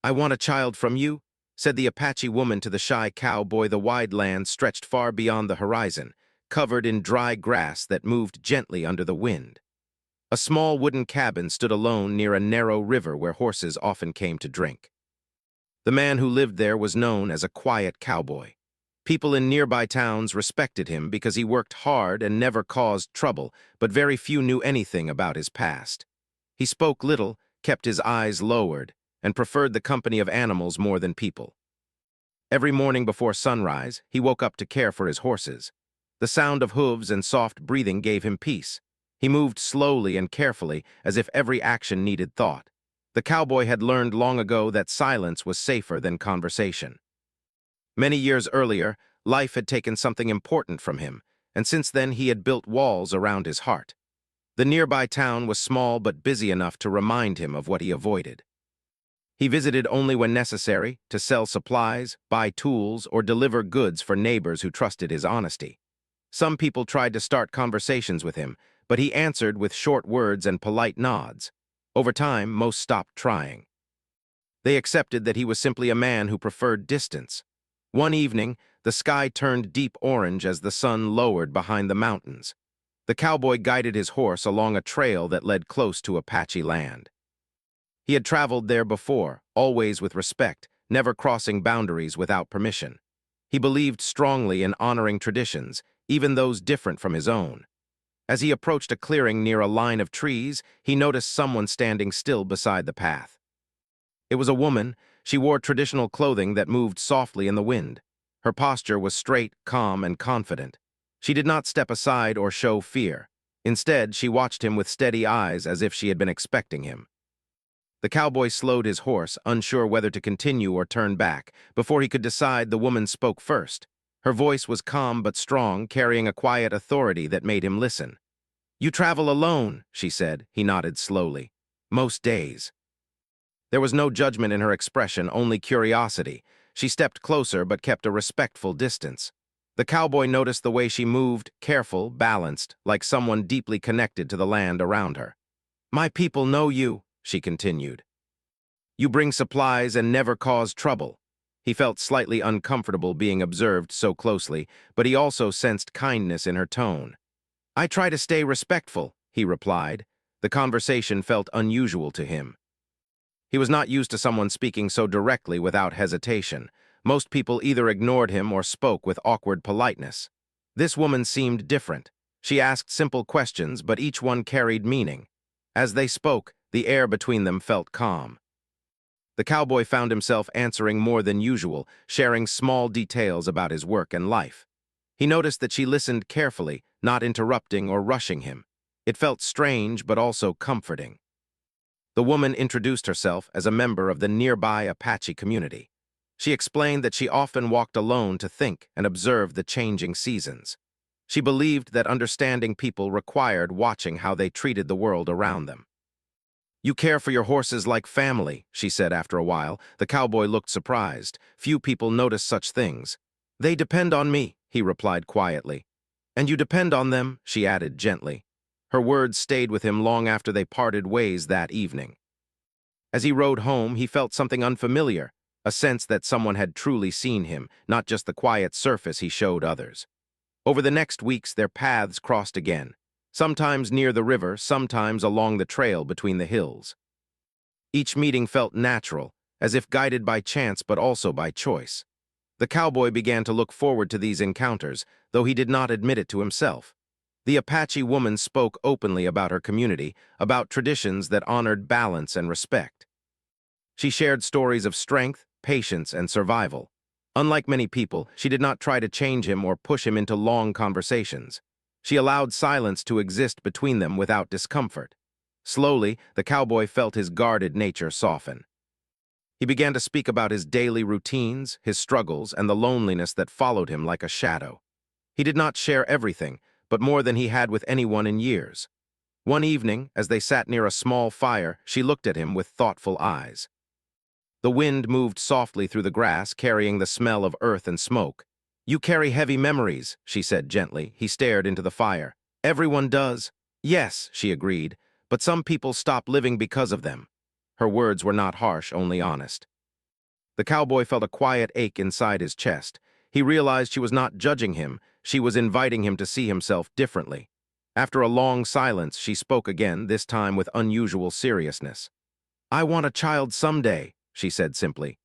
"I want a child from you," said the Apache woman to the shy cowboy. The wide land stretched far beyond the horizon, covered in dry grass that moved gently under the wind. A small wooden cabin stood alone near a narrow river where horses often came to drink. The man who lived there was known as a quiet cowboy. People in nearby towns respected him because he worked hard and never caused trouble, but very few knew anything about his past. He spoke little, kept his eyes lowered, and preferred the company of animals more than people. Every morning before sunrise, he woke up to care for his horses. The sound of hooves and soft breathing gave him peace. He moved slowly and carefully, as if every action needed thought. The cowboy had learned long ago that silence was safer than conversation. Many years earlier, life had taken something important from him, and since then he had built walls around his heart. The nearby town was small but busy enough to remind him of what he avoided. He visited only when necessary, to sell supplies, buy tools, or deliver goods for neighbors who trusted his honesty. Some people tried to start conversations with him, but he answered with short words and polite nods. Over time, most stopped trying. They accepted that he was simply a man who preferred distance. One evening, the sky turned deep orange as the sun lowered behind the mountains. The cowboy guided his horse along a trail that led close to Apache land. He had traveled there before, always with respect, never crossing boundaries without permission. He believed strongly in honoring traditions, even those different from his own. As he approached a clearing near a line of trees, he noticed someone standing still beside the path. It was a woman. She wore traditional clothing that moved softly in the wind. Her posture was straight, calm, and confident. She did not step aside or show fear. Instead, she watched him with steady eyes as if she had been expecting him. The cowboy slowed his horse, unsure whether to continue or turn back. Before he could decide, the woman spoke first. Her voice was calm but strong, carrying a quiet authority that made him listen. "You travel alone," she said. He nodded slowly. "Most days." There was no judgment in her expression, only curiosity. She stepped closer but kept a respectful distance. The cowboy noticed the way she moved, careful, balanced, like someone deeply connected to the land around her. "My people know you," she continued. "You bring supplies and never cause trouble." He felt slightly uncomfortable being observed so closely, but he also sensed kindness in her tone. "I try to stay respectful," he replied. The conversation felt unusual to him. He was not used to someone speaking so directly without hesitation. Most people either ignored him or spoke with awkward politeness. This woman seemed different. She asked simple questions, but each one carried meaning. As they spoke, the air between them felt calm. The cowboy found himself answering more than usual, sharing small details about his work and life. He noticed that she listened carefully, not interrupting or rushing him. It felt strange but also comforting. The woman introduced herself as a member of the nearby Apache community. She explained that she often walked alone to think and observe the changing seasons. She believed that understanding people required watching how they treated the world around them. "You care for your horses like family," she said after a while. The cowboy looked surprised. Few people notice such things. "They depend on me," he replied quietly. "And you depend on them," she added gently. Her words stayed with him long after they parted ways that evening. As he rode home, he felt something unfamiliar, a sense that someone had truly seen him, not just the quiet surface he showed others. Over the next weeks, their paths crossed again. Sometimes near the river, sometimes along the trail between the hills. Each meeting felt natural, as if guided by chance but also by choice. The cowboy began to look forward to these encounters, though he did not admit it to himself. The Apache woman spoke openly about her community, about traditions that honored balance and respect. She shared stories of strength, patience, and survival. Unlike many people, she did not try to change him or push him into long conversations. She allowed silence to exist between them without discomfort. Slowly, the cowboy felt his guarded nature soften. He began to speak about his daily routines, his struggles, and the loneliness that followed him like a shadow. He did not share everything, but more than he had with anyone in years. One evening, as they sat near a small fire, she looked at him with thoughtful eyes. The wind moved softly through the grass, carrying the smell of earth and smoke. "You carry heavy memories," she said gently. He stared into the fire. "Everyone does." "Yes," she agreed, "but some people stop living because of them." Her words were not harsh, only honest. The cowboy felt a quiet ache inside his chest. He realized she was not judging him, she was inviting him to see himself differently. After a long silence, she spoke again, this time with unusual seriousness. "I want a child someday," she said simply.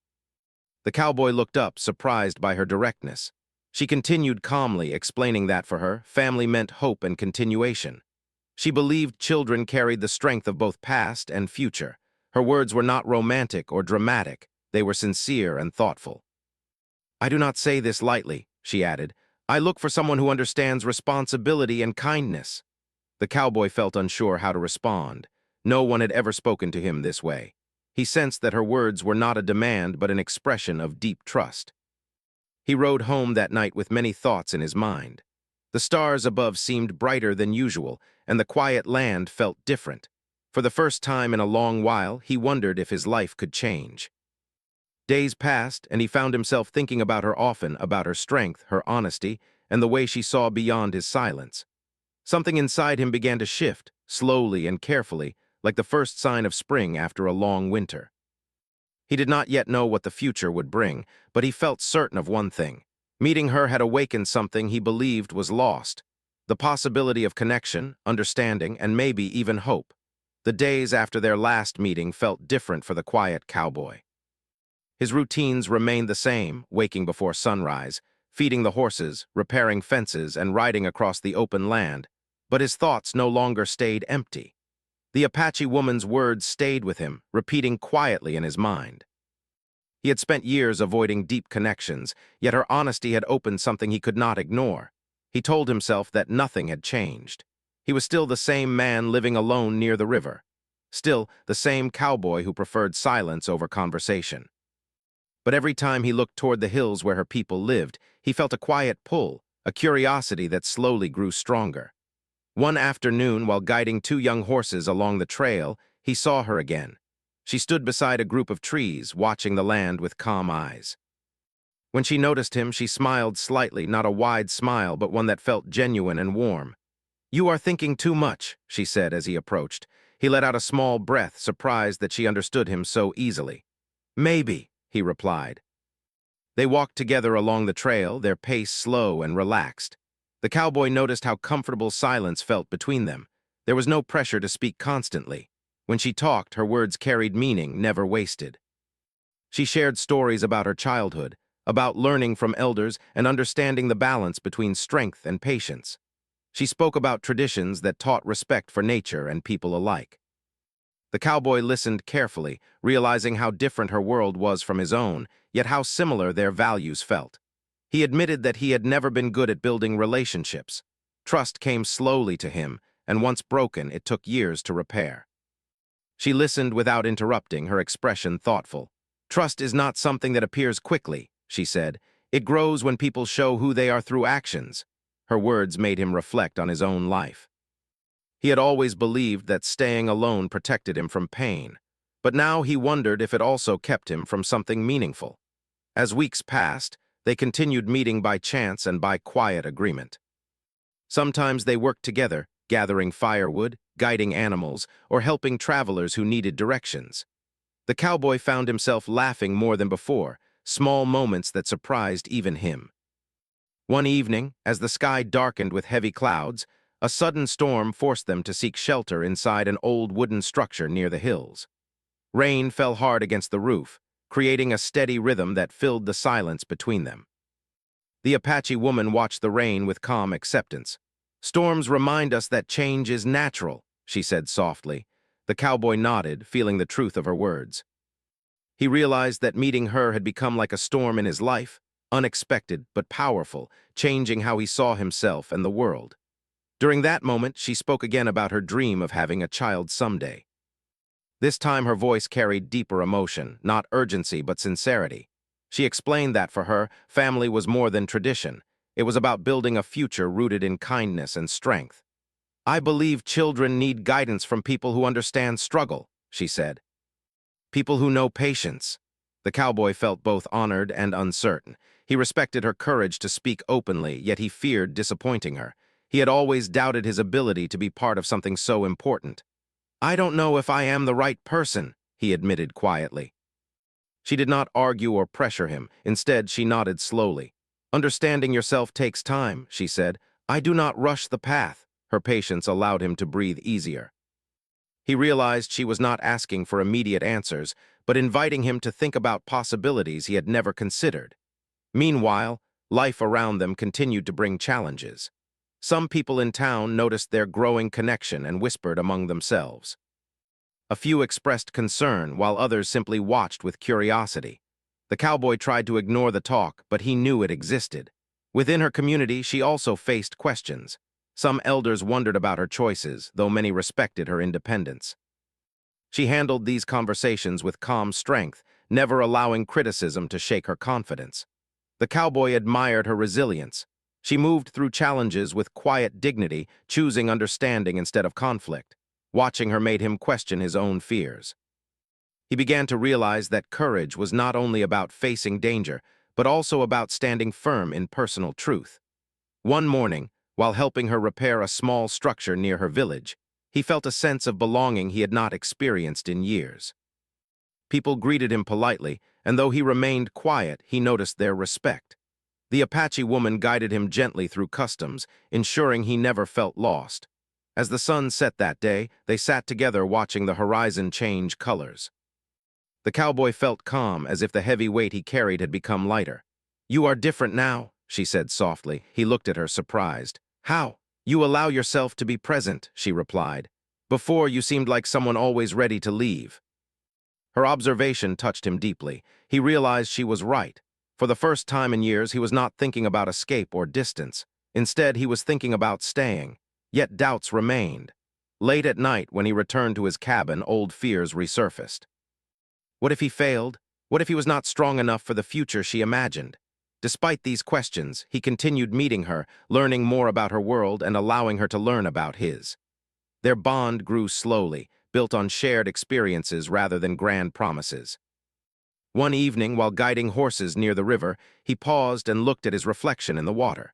The cowboy looked up, surprised by her directness. She continued calmly, explaining that for her, family meant hope and continuation. She believed children carried the strength of both past and future. Her words were not romantic or dramatic, they were sincere and thoughtful. "I do not say this lightly," she added. "I look for someone who understands responsibility and kindness." The cowboy felt unsure how to respond. No one had ever spoken to him this way. He sensed that her words were not a demand but an expression of deep trust. He rode home that night with many thoughts in his mind. The stars above seemed brighter than usual, and the quiet land felt different. For the first time in a long while, he wondered if his life could change. Days passed, and he found himself thinking about her often, about her strength, her honesty, and the way she saw beyond his silence. Something inside him began to shift, slowly and carefully, like the first sign of spring after a long winter. He did not yet know what the future would bring, but he felt certain of one thing. Meeting her had awakened something he believed was lost. The possibility of connection, understanding, and maybe even hope. The days after their last meeting felt different for the quiet cowboy. His routines remained the same, waking before sunrise, feeding the horses, repairing fences, and riding across the open land, but his thoughts no longer stayed empty. The Apache woman's words stayed with him, repeating quietly in his mind. He had spent years avoiding deep connections, yet her honesty had opened something he could not ignore. He told himself that nothing had changed. He was still the same man living alone near the river. Still the same cowboy who preferred silence over conversation. But every time he looked toward the hills where her people lived, he felt a quiet pull, a curiosity that slowly grew stronger. One afternoon, while guiding two young horses along the trail, he saw her again. She stood beside a group of trees, watching the land with calm eyes. When she noticed him, she smiled slightly, not a wide smile, but one that felt genuine and warm. "You are thinking too much," she said as he approached. He let out a small breath, surprised that she understood him so easily. "Maybe," he replied. They walked together along the trail, their pace slow and relaxed. The cowboy noticed how comfortable silence felt between them. There was no pressure to speak constantly. When she talked, her words carried meaning, never wasted. She shared stories about her childhood, about learning from elders and understanding the balance between strength and patience. She spoke about traditions that taught respect for nature and people alike. The cowboy listened carefully, realizing how different her world was from his own, yet how similar their values felt. He admitted that he had never been good at building relationships. Trust came slowly to him, and once broken, it took years to repair. She listened without interrupting, her expression thoughtful. "Trust is not something that appears quickly," she said. "It grows when people show who they are through actions." Her words made him reflect on his own life. He had always believed that staying alone protected him from pain, but now he wondered if it also kept him from something meaningful. As weeks passed, they continued meeting by chance and by quiet agreement. Sometimes they worked together, gathering firewood, guiding animals, or helping travelers who needed directions. The cowboy found himself laughing more than before, small moments that surprised even him. One evening, as the sky darkened with heavy clouds, a sudden storm forced them to seek shelter inside an old wooden structure near the hills. Rain fell hard against the roof, creating a steady rhythm that filled the silence between them. The Apache woman watched the rain with calm acceptance. "Storms remind us that change is natural," she said softly. The cowboy nodded, feeling the truth of her words. He realized that meeting her had become like a storm in his life, unexpected but powerful, changing how he saw himself and the world. During that moment, she spoke again about her dream of having a child someday. This time her voice carried deeper emotion, not urgency but sincerity. She explained that for her, family was more than tradition. It was about building a future rooted in kindness and strength. "I believe children need guidance from people who understand struggle," she said. "People who know patience." The cowboy felt both honored and uncertain. He respected her courage to speak openly, yet he feared disappointing her. He had always doubted his ability to be part of something so important. "I don't know if I am the right person," he admitted quietly. She did not argue or pressure him. Instead, she nodded slowly. "Understanding yourself takes time," she said. "I do not rush the path." Her patience allowed him to breathe easier. He realized she was not asking for immediate answers, but inviting him to think about possibilities he had never considered. Meanwhile, life around them continued to bring challenges. Some people in town noticed their growing connection and whispered among themselves. A few expressed concern, while others simply watched with curiosity. The cowboy tried to ignore the talk, but he knew it existed. Within her community, she also faced questions. Some elders wondered about her choices, though many respected her independence. She handled these conversations with calm strength, never allowing criticism to shake her confidence. The cowboy admired her resilience. She moved through challenges with quiet dignity, choosing understanding instead of conflict. Watching her made him question his own fears. He began to realize that courage was not only about facing danger, but also about standing firm in personal truth. One morning, while helping her repair a small structure near her village, he felt a sense of belonging he had not experienced in years. People greeted him politely, and though he remained quiet, he noticed their respect. The Apache woman guided him gently through customs, ensuring he never felt lost. As the sun set that day, they sat together watching the horizon change colors. The cowboy felt calm, as if the heavy weight he carried had become lighter. "You are different now," she said softly. He looked at her, surprised. "How?" "You allow yourself to be present," she replied. "Before, you seemed like someone always ready to leave." Her observation touched him deeply. He realized she was right. For the first time in years, he was not thinking about escape or distance. Instead, he was thinking about staying. Yet doubts remained. Late at night, when he returned to his cabin, old fears resurfaced. What if he failed? What if he was not strong enough for the future she imagined? Despite these questions, he continued meeting her, learning more about her world and allowing her to learn about his. Their bond grew slowly, built on shared experiences rather than grand promises. One evening, while guiding horses near the river, he paused and looked at his reflection in the water.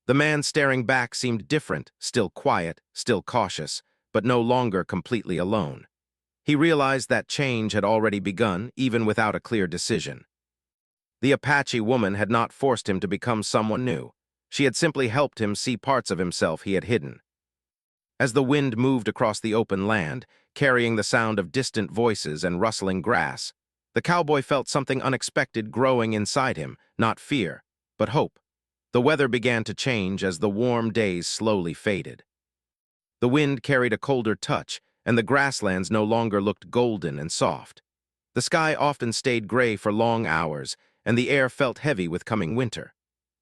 The man staring back seemed different, still quiet, still cautious, but no longer completely alone. He realized that change had already begun, even without a clear decision. The Apache woman had not forced him to become someone new. She had simply helped him see parts of himself he had hidden. As the wind moved across the open land, carrying the sound of distant voices and rustling grass, the cowboy felt something unexpected growing inside him, not fear, but hope. The weather began to change as the warm days slowly faded. The wind carried a colder touch, and the grasslands no longer looked golden and soft. The sky often stayed gray for long hours, and the air felt heavy with coming winter.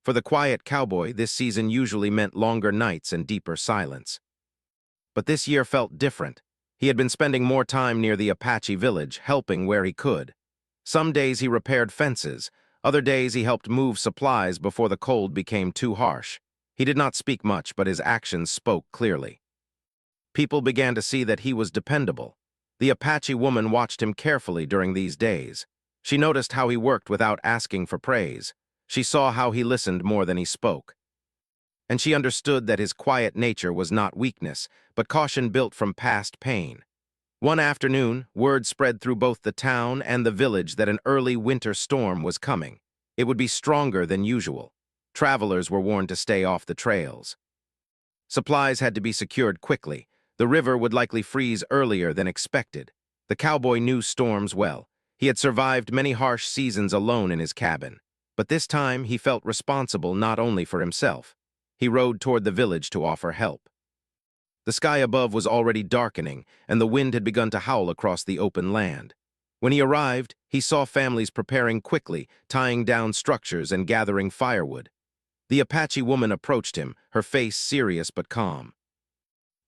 For the quiet cowboy, this season usually meant longer nights and deeper silence. But this year felt different. He had been spending more time near the Apache village, helping where he could. Some days he repaired fences. Other days he helped move supplies before the cold became too harsh. He did not speak much, but his actions spoke clearly. People began to see that he was dependable. The Apache woman watched him carefully during these days. She noticed how he worked without asking for praise. She saw how he listened more than he spoke. And she understood that his quiet nature was not weakness, but caution built from past pain. One afternoon, word spread through both the town and the village that an early winter storm was coming. It would be stronger than usual. Travelers were warned to stay off the trails. Supplies had to be secured quickly. The river would likely freeze earlier than expected. The cowboy knew storms well. He had survived many harsh seasons alone in his cabin. But this time, he felt responsible not only for himself. He rode toward the village to offer help. The sky above was already darkening, and the wind had begun to howl across the open land. When he arrived, he saw families preparing quickly, tying down structures and gathering firewood. The Apache woman approached him, her face serious but calm.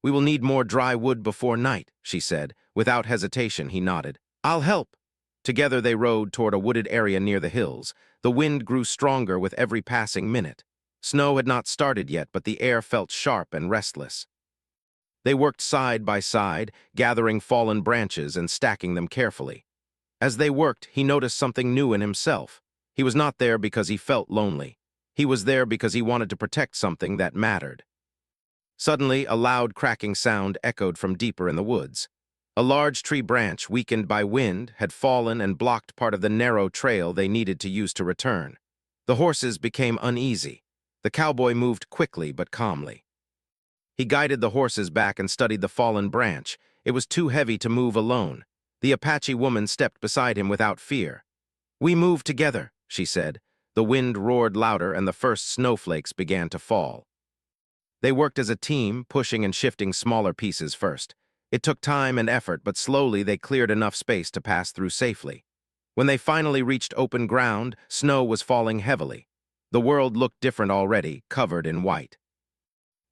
"We will need more dry wood before night," she said. Without hesitation, he nodded. "I'll help." Together they rode toward a wooded area near the hills. The wind grew stronger with every passing minute. Snow had not started yet, but the air felt sharp and restless. They worked side by side, gathering fallen branches and stacking them carefully. As they worked, he noticed something new in himself. He was not there because he felt lonely. He was there because he wanted to protect something that mattered. Suddenly, a loud cracking sound echoed from deeper in the woods. A large tree branch, weakened by wind, had fallen and blocked part of the narrow trail they needed to use to return. The horses became uneasy. The cowboy moved quickly but calmly. He guided the horses back and studied the fallen branch. It was too heavy to move alone. The Apache woman stepped beside him without fear. "We move together," she said. The wind roared louder and the first snowflakes began to fall. They worked as a team, pushing and shifting smaller pieces first. It took time and effort, but slowly they cleared enough space to pass through safely. When they finally reached open ground, snow was falling heavily. The world looked different already, covered in white.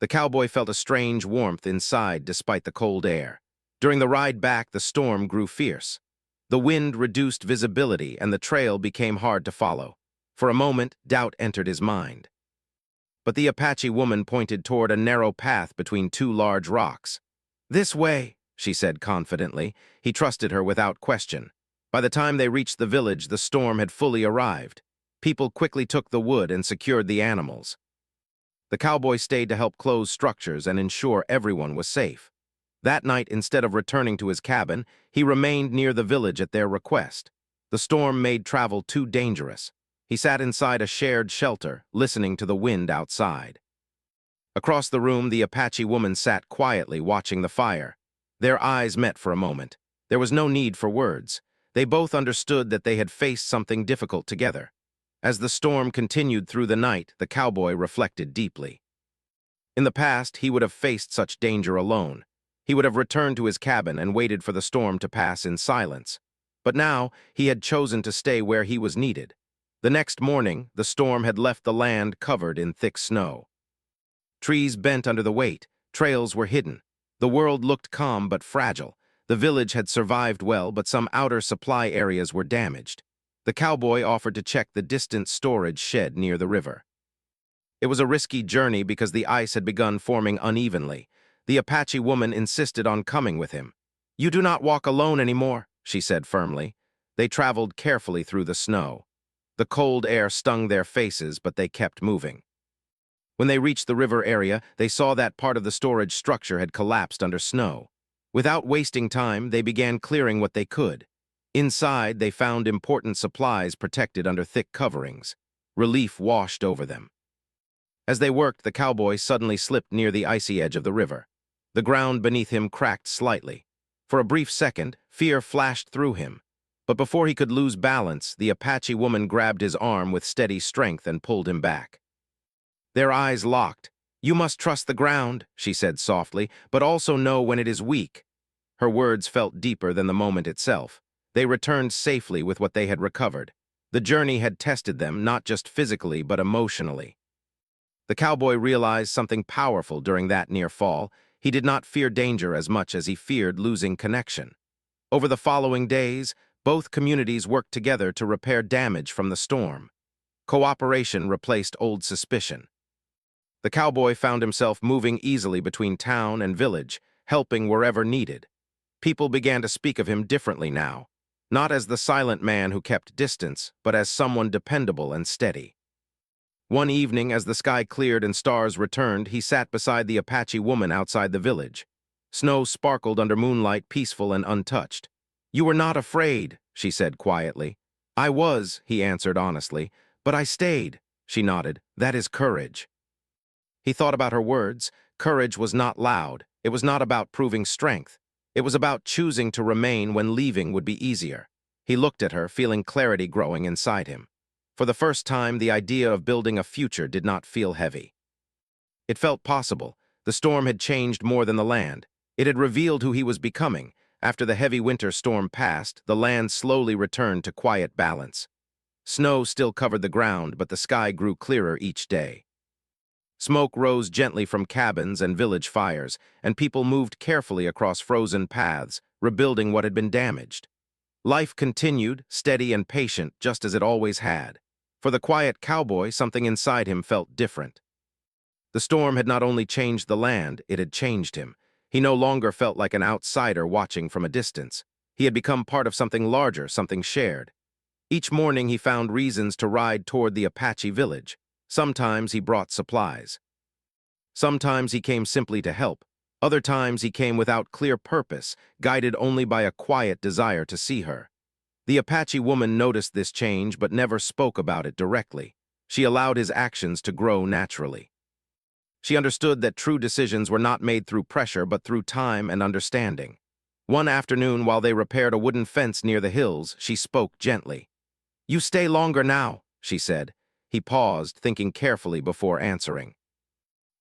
The cowboy felt a strange warmth inside despite the cold air. During the ride back, the storm grew fierce. The wind reduced visibility and the trail became hard to follow. For a moment, doubt entered his mind. But the Apache woman pointed toward a narrow path between two large rocks. "This way," she said confidently. He trusted her without question. By the time they reached the village, the storm had fully arrived. People quickly took the wood and secured the animals. The cowboy stayed to help close structures and ensure everyone was safe. That night, instead of returning to his cabin, he remained near the village at their request. The storm made travel too dangerous. He sat inside a shared shelter, listening to the wind outside. Across the room, the Apache woman sat quietly, watching the fire. Their eyes met for a moment. There was no need for words. They both understood that they had faced something difficult together. As the storm continued through the night, the cowboy reflected deeply. In the past, he would have faced such danger alone. He would have returned to his cabin and waited for the storm to pass in silence. But now, he had chosen to stay where he was needed. The next morning, the storm had left the land covered in thick snow. Trees bent under the weight, trails were hidden. The world looked calm but fragile. The village had survived well, but some outer supply areas were damaged. The cowboy offered to check the distant storage shed near the river. It was a risky journey because the ice had begun forming unevenly. The Apache woman insisted on coming with him. "You do not walk alone anymore," she said firmly. They traveled carefully through the snow. The cold air stung their faces, but they kept moving. When they reached the river area, they saw that part of the storage structure had collapsed under snow. Without wasting time, they began clearing what they could. Inside, they found important supplies protected under thick coverings. Relief washed over them. As they worked, the cowboy suddenly slipped near the icy edge of the river. The ground beneath him cracked slightly. For a brief second, fear flashed through him. But before he could lose balance, the Apache woman grabbed his arm with steady strength and pulled him back. Their eyes locked. "You must trust the ground," she said softly, "but also know when it is weak." Her words felt deeper than the moment itself. They returned safely with what they had recovered. The journey had tested them, not just physically, but emotionally. The cowboy realized something powerful during that near fall. He did not fear danger as much as he feared losing connection. Over the following days, both communities worked together to repair damage from the storm. Cooperation replaced old suspicion. The cowboy found himself moving easily between town and village, helping wherever needed. People began to speak of him differently now, not as the silent man who kept distance, but as someone dependable and steady. One evening, as the sky cleared and stars returned, he sat beside the Apache woman outside the village. Snow sparkled under moonlight, peaceful and untouched. "You were not afraid," she said quietly. "I was," he answered honestly, "but I stayed." She nodded. "That is courage." He thought about her words. Courage was not loud. It was not about proving strength. It was about choosing to remain when leaving would be easier. He looked at her, feeling clarity growing inside him. For the first time, the idea of building a future did not feel heavy. It felt possible. The storm had changed more than the land. It had revealed who he was becoming. After the heavy winter storm passed, the land slowly returned to quiet balance. Snow still covered the ground, but the sky grew clearer each day. Smoke rose gently from cabins and village fires, and people moved carefully across frozen paths, rebuilding what had been damaged. Life continued, steady and patient, just as it always had. For the quiet cowboy, something inside him felt different. The storm had not only changed the land, it had changed him. He no longer felt like an outsider watching from a distance. He had become part of something larger, something shared. Each morning he found reasons to ride toward the Apache village. Sometimes he brought supplies. Sometimes he came simply to help. Other times he came without clear purpose, guided only by a quiet desire to see her. The Apache woman noticed this change but never spoke about it directly. She allowed his actions to grow naturally. She understood that true decisions were not made through pressure but through time and understanding. One afternoon, while they repaired a wooden fence near the hills, she spoke gently. "You stay longer now," she said. He paused, thinking carefully before answering.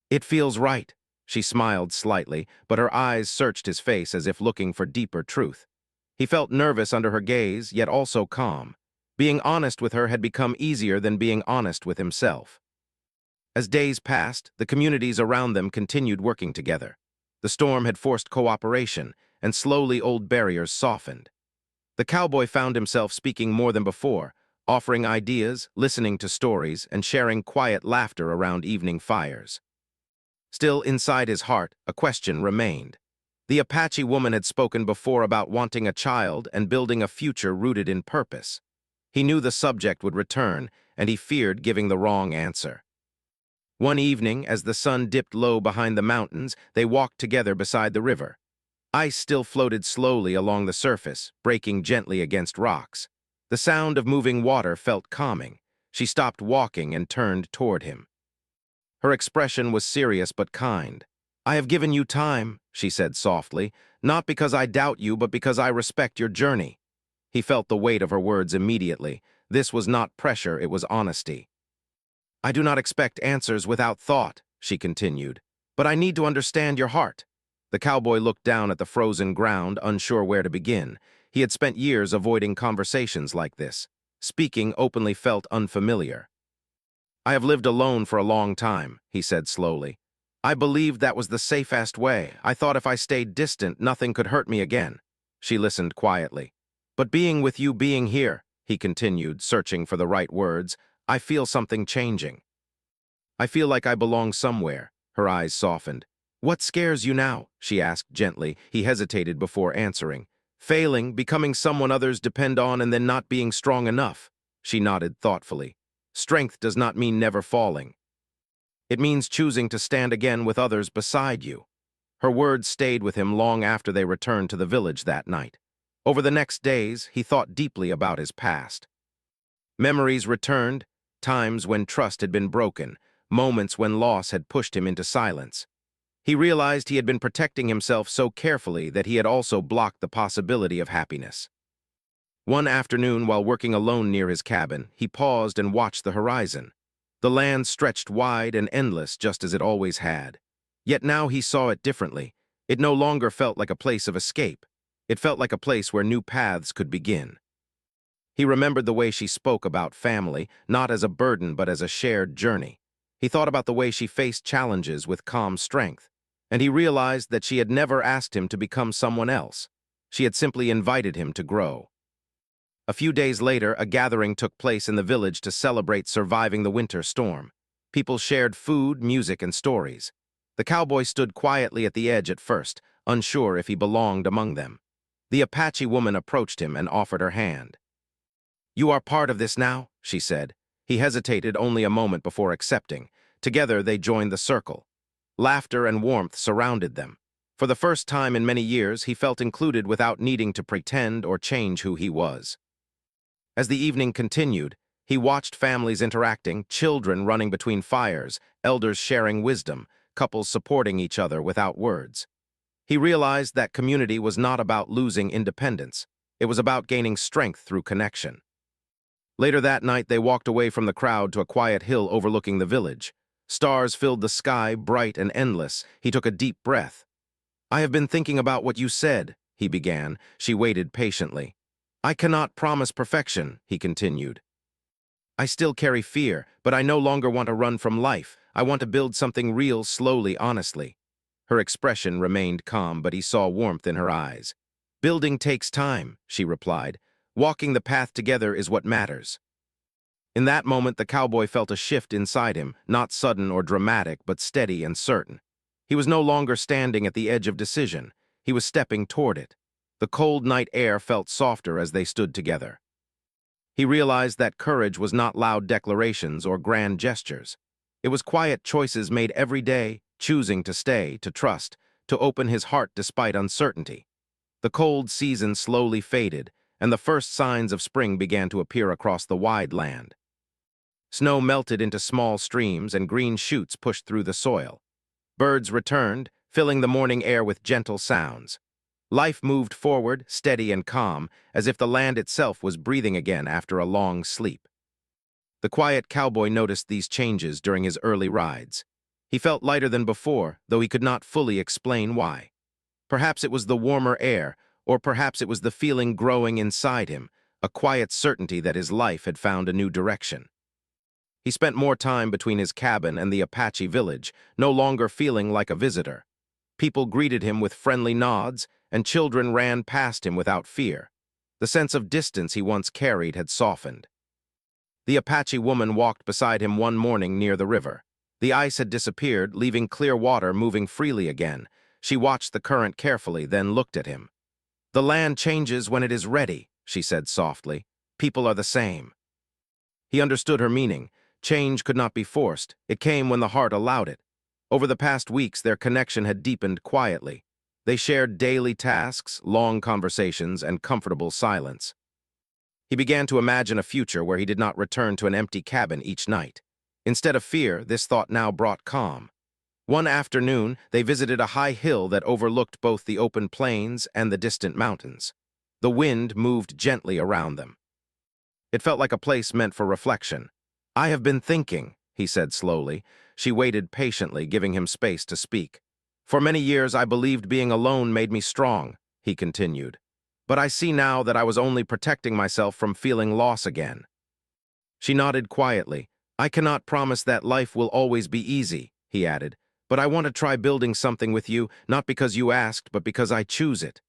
"It feels right." She smiled slightly, but her eyes searched his face as if looking for deeper truth. He felt nervous under her gaze, yet also calm. Being honest with her had become easier than being honest with himself. As days passed, the communities around them continued working together. The storm had forced cooperation, and slowly old barriers softened. The cowboy found himself speaking more than before, offering ideas, listening to stories, and sharing quiet laughter around evening fires. Still, inside his heart, a question remained. The Apache woman had spoken before about wanting a child and building a future rooted in purpose. He knew the subject would return, and he feared giving the wrong answer. One evening, as the sun dipped low behind the mountains, they walked together beside the river. Ice still floated slowly along the surface, breaking gently against rocks. The sound of moving water felt calming. She stopped walking and turned toward him. Her expression was serious but kind. "I have given you time," she said softly, "not because I doubt you, but because I respect your journey." He felt the weight of her words immediately. This was not pressure, it was honesty. "I do not expect answers without thought," she continued, "but I need to understand your heart." The cowboy looked down at the frozen ground, unsure where to begin. He had spent years avoiding conversations like this. Speaking openly felt unfamiliar. "I have lived alone for a long time," he said slowly. "I believed that was the safest way. I thought if I stayed distant, nothing could hurt me again." She listened quietly. "But being with you, being here," he continued, searching for the right words, "I feel something changing. I feel like I belong somewhere." Her eyes softened. "What scares you now?" she asked gently. He hesitated before answering. "Failing, becoming someone others depend on, and then not being strong enough." She nodded thoughtfully. "Strength does not mean never falling. It means choosing to stand again with others beside you." Her words stayed with him long after they returned to the village that night. Over the next days, he thought deeply about his past. Memories returned, times when trust had been broken, moments when loss had pushed him into silence. He realized he had been protecting himself so carefully that he had also blocked the possibility of happiness. One afternoon, while working alone near his cabin, he paused and watched the horizon. The land stretched wide and endless just as it always had. Yet now he saw it differently. It no longer felt like a place of escape. It felt like a place where new paths could begin. He remembered the way she spoke about family, not as a burden but as a shared journey. He thought about the way she faced challenges with calm strength, and he realized that she had never asked him to become someone else. She had simply invited him to grow. A few days later, a gathering took place in the village to celebrate surviving the winter storm. People shared food, music, and stories. The cowboy stood quietly at the edge at first, unsure if he belonged among them. The Apache woman approached him and offered her hand. "You are part of this now," she said. He hesitated only a moment before accepting. Together they joined the circle. Laughter and warmth surrounded them. For the first time in many years, he felt included without needing to pretend or change who he was. As the evening continued, he watched families interacting, children running between fires, elders sharing wisdom, couples supporting each other without words. He realized that community was not about losing independence. It was about gaining strength through connection. Later that night, they walked away from the crowd to a quiet hill overlooking the village. Stars filled the sky, bright and endless. He took a deep breath. "I have been thinking about what you said," he began. She waited patiently. "I cannot promise perfection," he continued. "I still carry fear, but I no longer want to run from life. I want to build something real slowly, honestly." Her expression remained calm, but he saw warmth in her eyes. "Building takes time," she replied. "Walking the path together is what matters." In that moment, the cowboy felt a shift inside him, not sudden or dramatic, but steady and certain. He was no longer standing at the edge of decision. He was stepping toward it. The cold night air felt softer as they stood together. He realized that courage was not loud declarations or grand gestures. It was quiet choices made every day, choosing to stay, to trust, to open his heart despite uncertainty. The cold season slowly faded, and the first signs of spring began to appear across the wide land. Snow melted into small streams and green shoots pushed through the soil. Birds returned, filling the morning air with gentle sounds. Life moved forward, steady and calm, as if the land itself was breathing again after a long sleep. The quiet cowboy noticed these changes during his early rides. He felt lighter than before, though he could not fully explain why. Perhaps it was the warmer air, or perhaps it was the feeling growing inside him, a quiet certainty that his life had found a new direction. He spent more time between his cabin and the Apache village, no longer feeling like a visitor. People greeted him with friendly nods, and children ran past him without fear. The sense of distance he once carried had softened. The Apache woman walked beside him one morning near the river. The ice had disappeared, leaving clear water moving freely again. She watched the current carefully, then looked at him. "The land changes when it is ready," she said softly. "People are the same." He understood her meaning. Change could not be forced. It came when the heart allowed it. Over the past weeks, their connection had deepened quietly. They shared daily tasks, long conversations, and comfortable silence. He began to imagine a future where he did not return to an empty cabin each night. Instead of fear, this thought now brought calm. One afternoon, they visited a high hill that overlooked both the open plains and the distant mountains. The wind moved gently around them. It felt like a place meant for reflection. "I have been thinking," he said slowly. She waited patiently, giving him space to speak. "For many years I believed being alone made me strong," he continued. "But I see now that I was only protecting myself from feeling loss again." She nodded quietly. "I cannot promise that life will always be easy," he added, "but I want to try building something with you, not because you asked, but because I choose it."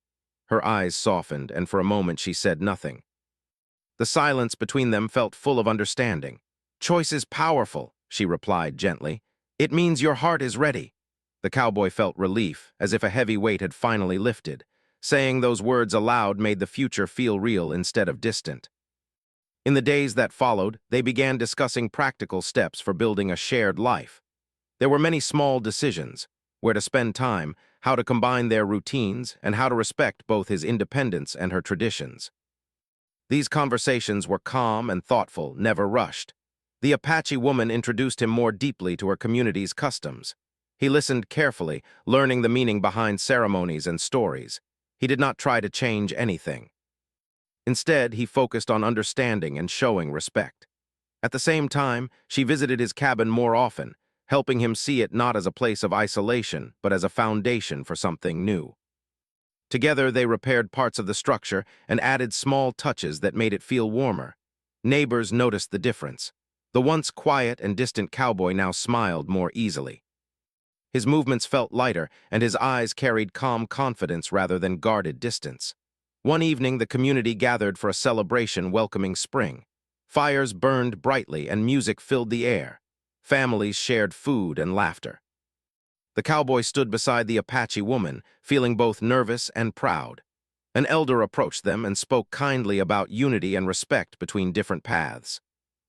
Her eyes softened, and for a moment she said nothing. The silence between them felt full of understanding. "Choice is powerful," she replied gently. "It means your heart is ready." The cowboy felt relief, as if a heavy weight had finally lifted. Saying those words aloud made the future feel real instead of distant. In the days that followed, they began discussing practical steps for building a shared life. There were many small decisions: where to spend time, how to combine their routines, and how to respect both his independence and her traditions. These conversations were calm and thoughtful, never rushed. The Apache woman introduced him more deeply to her community's customs. He listened carefully, learning the meaning behind ceremonies and stories. He did not try to change anything. Instead, he focused on understanding and showing respect. At the same time, she visited his cabin more often, helping him see it not as a place of isolation, but as a foundation for something new. Together, they repaired parts of the structure and added small touches that made it feel warmer. Neighbors noticed the difference. The once quiet and distant cowboy now smiled more easily. His movements felt lighter, and his eyes carried calm confidence rather than guarded distance. One evening, the community gathered for a celebration welcoming spring. Fires burned brightly and music filled the air. Families shared food and laughter. The cowboy stood beside the Apache woman, feeling both nervous and proud. An elder approached them and spoke kindly about unity and respect between different paths.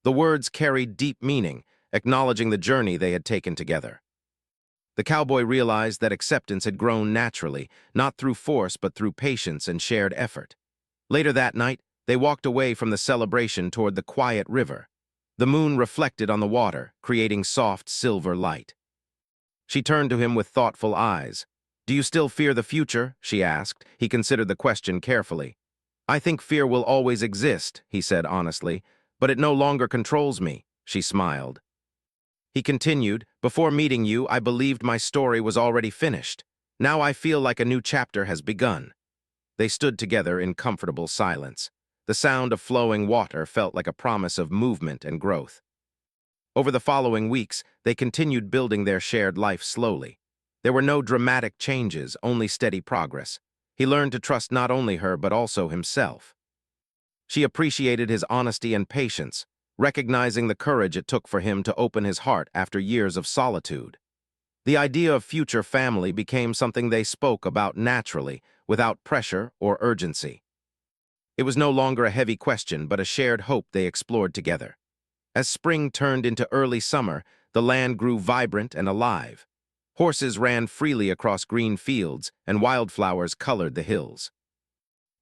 The words carried deep meaning, acknowledging the journey they had taken together. The cowboy realized that acceptance had grown naturally, not through force but through patience and shared effort. Later that night, they walked away from the celebration toward the quiet river. The moon reflected on the water, creating soft silver light. She turned to him with thoughtful eyes. "Do you still fear the future?" she asked. He considered the question carefully. "I think fear will always exist," he said honestly, "but it no longer controls me." She smiled. He continued, "Before meeting you, I believed my story was already finished. Now I feel like a new chapter has begun." They stood together in comfortable silence. The sound of flowing water felt like a promise of movement and growth. Over the following weeks, they continued building their shared life slowly. There were no dramatic changes, only steady progress. He learned to trust not only her but also himself. She appreciated his honesty and patience, recognizing the courage it took for him to open his heart after years of solitude. The idea of future family became something they spoke about naturally, without pressure or urgency. It was no longer a heavy question, but a shared hope they explored together. As spring turned into early summer, the land grew vibrant and alive. Horses ran freely across green fields, and wildflowers colored the hills.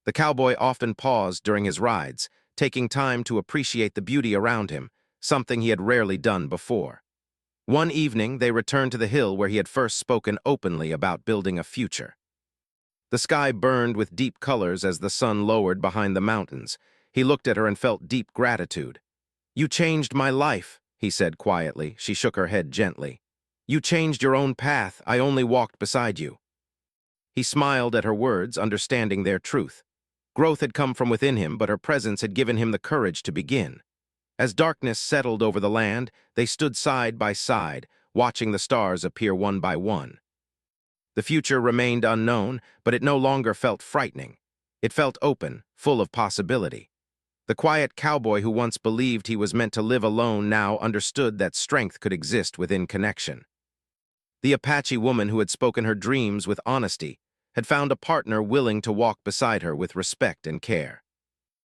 The cowboy often paused during his rides, taking time to appreciate the beauty around him, something he had rarely done before. One evening, they returned to the hill where he had first spoken openly about building a future. The sky burned with deep colors as the sun lowered behind the mountains. He looked at her and felt deep gratitude. "You changed my life," he said quietly. She shook her head gently. "You changed your own path. I only walked beside you." He smiled at her words, understanding their truth. Growth had come from within him, but her presence had given him the courage to begin. As darkness settled over the land, they stood side by side, watching the stars appear one by one. The future remained unknown, but it no longer felt frightening. It felt open, full of possibility. The quiet cowboy who once believed he was meant to live alone now understood that strength could exist within connection. The Apache woman who had spoken her dreams with honesty had found a partner willing to walk beside her with respect and care.